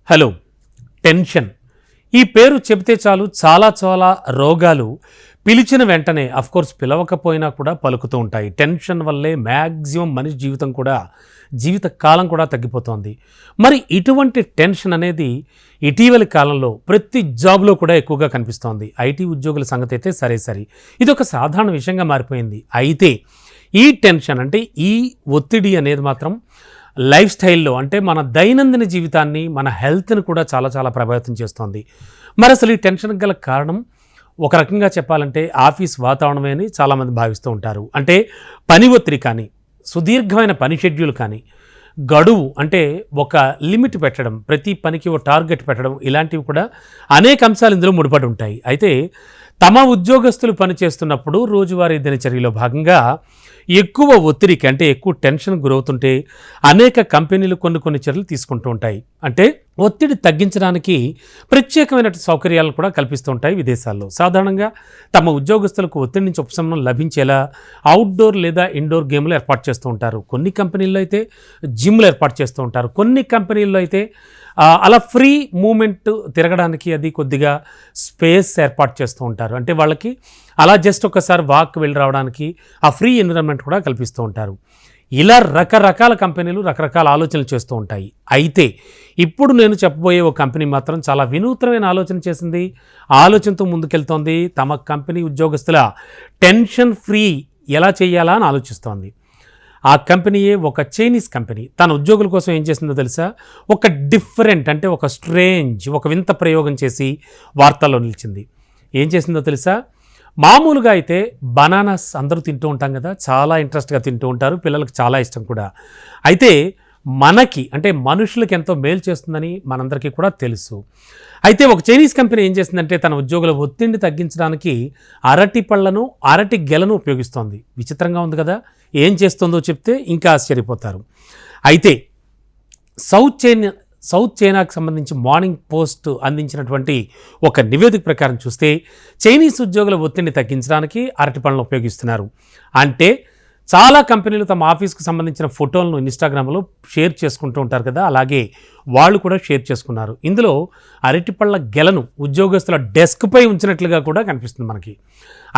Hello. Tension ఈ పేరు చెబితే చాలు చాలా చాలా రోగాలు పిలిచిన వెంటనే అఫ్కోర్స్ పిలవకపోయినా కూడా పలుకుతూ ఉంటాయి. టెన్షన్ వల్లే మ్యాక్సిమం మనిషి జీవిత కాలం కూడా తగ్గిపోతుంది. మరి ఇటువంటి టెన్షన్ అనేది ఇటీవలి కాలంలో ప్రతి జాబ్లో కూడా ఎక్కువగా కనిపిస్తోంది. ఐటీ ఉద్యోగుల సంగతి అయితే సరే ఇది ఒక సాధారణ విషయంగా మారిపోయింది. అయితే ఈ టెన్షన్ అంటే ఈ ఒత్తిడి అనేది మాత్రం లైఫ్ స్టైల్లో అంటే మన దైనందిన జీవితాన్ని, మన హెల్త్ని కూడా చాలా చాలా ప్రభావితం చేస్తోంది. మరి అసలు ఈ టెన్షన్కి గల కారణం ఒక రకంగా చెప్పాలంటే ఆఫీస్ వాతావరణమే అని చాలామంది భావిస్తూ ఉంటారు. అంటే పని ఒత్తిడి కానీ, సుదీర్ఘమైన పని షెడ్యూల్ కానీ, గడువు అంటే ఒక లిమిట్ పెట్టడం, ప్రతి పనికి ఒక టార్గెట్ పెట్టడం, ఇలాంటివి కూడా అనేక అంశాలు ఇందులో ముడిపడి ఉంటాయి. అయితే తమ ఉద్యోగస్తులు పనిచేస్తున్నప్పుడు రోజువారీ దినచర్యలో భాగంగా ఎక్కువ ఒత్తిడికి అంటే ఎక్కువ టెన్షన్ గురవుతుంటే అనేక కంపెనీలు కొన్ని చర్యలు తీసుకుంటూ ఉంటాయి. అంటే ఒత్తిడి తగ్గించడానికి ప్రత్యేకమైన సౌకర్యాలను కూడా కల్పిస్తూ ఉంటాయి విదేశాల్లో. సాధారణంగా తమ ఉద్యోగస్తులకు ఒత్తిడి నుంచి ఉపశమనం లభించేలా అవుట్డోర్ లేదా ఇండోర్ గేమ్లు ఏర్పాటు చేస్తూ ఉంటారు. కొన్ని కంపెనీల్లో అయితే జిమ్లు ఏర్పాటు చేస్తూ ఉంటారు. కొన్ని కంపెనీల్లో అయితే అలా ఫ్రీ మూమెంట్ తిరగడానికి అది కొద్దిగా స్పేస్ ఏర్పాటు చేస్తూ ఉంటారు. అంటే వాళ్ళకి అలా జస్ట్ ఒకసారి వాక్ వెళ్ళి రావడానికి ఆ ఫ్రీ ఎన్విరాన్మెంట్ కూడా కల్పిస్తూ ఉంటారు. ఇలా రకరకాల కంపెనీలు రకరకాల ఆలోచనలు చేస్తూ ఉంటాయి. అయితే ఇప్పుడు నేను చెప్పబోయే ఒక కంపెనీ మాత్రం చాలా వినూత్నమైన ఆలోచన చేసింది. ఆలోచనతో ముందుకెళ్తోంది. తమ కంపెనీ ఉద్యోగస్తుల టెన్షన్ ఫ్రీ ఎలా చేయాలా అని ఆలోచిస్తోంది. ఆ కంపెనీయే ఒక చైనీస్ కంపెనీ. తన ఉద్యోగుల కోసం ఏం చేసిందో తెలుసా? ఒక డిఫరెంట్ అంటే ఒక స్ట్రేంజ్, ఒక వింత ప్రయోగం చేసి వార్తల్లో నిలిచింది. ఏం చేసిందో తెలుసా? మామూలుగా అయితే బనానాస్ అందరూ తింటూ ఉంటాం కదా, చాలా ఇంట్రెస్ట్గా తింటూ ఉంటారు, పిల్లలకు చాలా ఇష్టం కూడా. అయితే మనకి అంటే మనుషులకు ఎంతో మేలు చేస్తుందని మనందరికీ కూడా తెలుసు. అయితే ఒక చైనీస్ కంపెనీ ఏం చేసిందంటే తన ఉద్యోగుల ఒత్తిడిని తగ్గించడానికి అరటి పళ్ళను, అరటి గెలను ఉపయోగిస్తోంది. విచిత్రంగా ఉంది కదా? ఏం చేస్తుందో చెప్తే ఇంకా ఆశ్చర్యపోతారు. అయితే సౌత్ చైనాకు సంబంధించి మార్నింగ్ పోస్ట్ అందించినటువంటి ఒక నివేదిక ప్రకారం చూస్తే చైనీస్ ఉద్యోగుల ఒత్తిడిని తగ్గించడానికి అరటి పళ్ళను ఉపయోగిస్తున్నారు. అంటే చాలా కంపెనీలు తమ ఆఫీస్కు సంబంధించిన ఫోటోలను ఇన్స్టాగ్రామ్లో షేర్ చేసుకుంటూ ఉంటారు కదా, అలాగే వాళ్ళు కూడా షేర్ చేసుకున్నారు. ఇందులో అరటిపళ్ళ గెలను ఉద్యోగస్తుల డెస్క్పై ఉంచినట్లుగా కూడా కనిపిస్తుంది మనకి.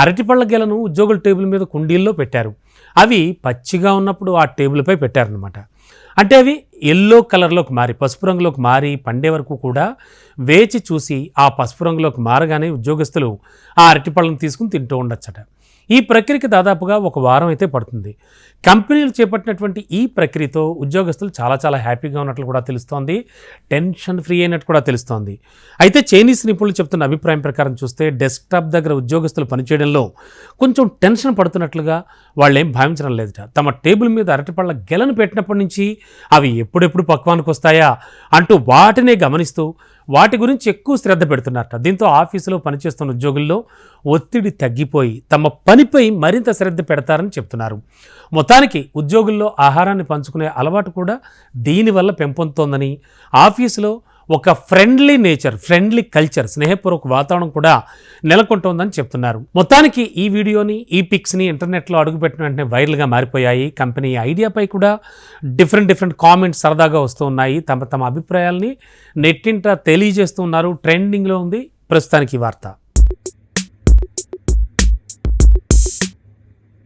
అరటిపళ్ళ గెలను ఉద్యోగుల టేబుల్ మీద కుండీల్లో పెట్టారు. అవి పచ్చిగా ఉన్నప్పుడు ఆ టేబుల్పై పెట్టారనమాట. అంటే అవి ఎల్లో కలర్లోకి మారి, పసుపు రంగులోకి మారి పండే వరకు కూడా వేచి చూసి ఆ పసుపు రంగులోకి మారగానే ఉద్యోగస్తులు ఆ అరటిపళ్ళను తీసుకుని తింటూ ఉండొచ్చట. ఈ ప్రక్రియకి దాదాపుగా ఒక వారం అయితే పడుతుంది. కంపెనీలు చేపట్టినటువంటి ఈ ప్రక్రియతో ఉద్యోగస్తులు చాలా చాలా హ్యాపీగా ఉన్నట్లు కూడా తెలుస్తోంది. టెన్షన్ ఫ్రీ అయినట్టు కూడా తెలుస్తోంది. అయితే చైనీస్ నిపుణులు చెప్తున్న అభిప్రాయం ప్రకారం చూస్తే డెస్క్టాప్ దగ్గర ఉద్యోగస్తులు పనిచేయడంలో కొంచెం టెన్షన్ పడుతున్నట్లుగా వాళ్ళు ఏం భావించడం లేదట. తమ టేబుల్ మీద అరటిపళ్ళ గెలను పెట్టినప్పటి నుంచి అవి ఎప్పుడెప్పుడు పక్వానికి వస్తాయా అంటూ వాటినే గమనిస్తూ వాటి గురించి ఎక్కువ శ్రద్ధ పెడుతున్నారట. దీంతో ఆఫీసులో పనిచేస్తున్న ఉద్యోగుల్లో ఒత్తిడి తగ్గిపోయి తమ పనిపై మరింత శ్రద్ధ పెడతారని చెప్తున్నారు. మొత్తానికి ఉద్యోగుల్లో ఆహారాన్ని పంచుకునే అలవాటు కూడా దీనివల్ల పెంపొందుతోందని, ఆఫీసులో ఒక ఫ్రెండ్లీ నేచర్, ఫ్రెండ్లీ కల్చర్, స్నేహపూర్వక వాతావరణం కూడా నెలకొంటోందని చెప్తున్నారు. మొత్తానికి ఈ వీడియోని, ఈ పిక్స్ని ఇంటర్నెట్లో అడుగుపెట్టిన వెంటనే వైరల్గా మారిపోయాయి. కంపెనీ ఐడియాపై కూడా డిఫరెంట్ కామెంట్స్ సరదాగా వస్తూ ఉన్నాయి. తమ అభిప్రాయాల్ని నెట్టింట తెలియజేస్తూ ఉన్నారు. ట్రెండింగ్లో ఉంది ప్రస్తుతానికి ఈ వార్త.